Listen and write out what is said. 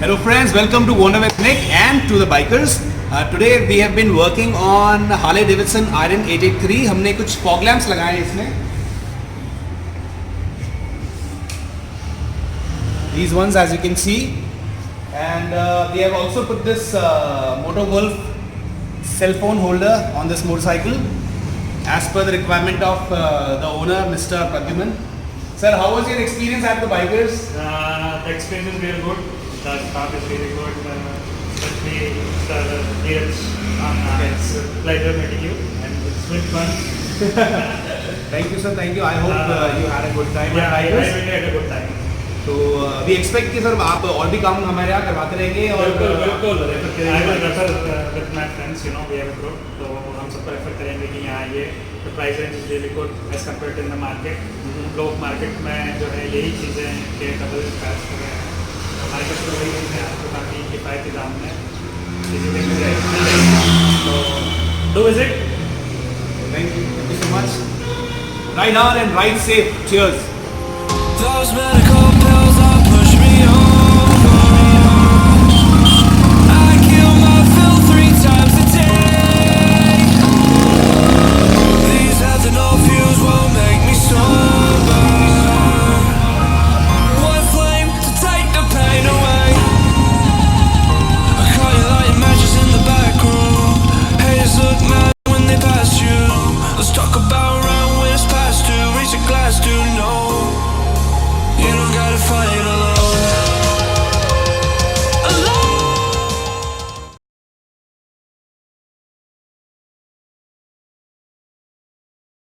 Hello friends, welcome to Wonder with Nick and to the Bikers. Today we have been working on Harley Davidson Iron 883. हमने कुछ fog lamps लगाए हैं इसमें. These ones as you can see. And we have also put this Motowolf cell phone holder on this motorcycle as per the requirement of the owner, Mr. Pradhumn. Sir, how was your experience at the Bikers? The experience is very good. The staff is very good. Especially the deals. It's a pleasure meeting you, and it's been fun. Thank you, sir. Thank you. I hope you had a good time. Yeah, at I Bikers. really had a good time. तो we expect कि sir आप और भी काम हमारे यहाँ करवाते रहेंगे और बिल्कुल I will refer with my friends, you know, we have a group, तो हम सबको रेफर करेंगे कि यहाँ ये the price range is really good as compared to in the market. लोग मार्केट में जो है यही चीज़ें हैं कि डबल प्राइस कर रहे हैं. हमारे पास तो वही चीज़ें आपको काफ़ी किफ़ायती दाम में इजीली मिल जाएगी. तो do visit. Thank you so much. Ride hard and ride safe. Cheers. Those medical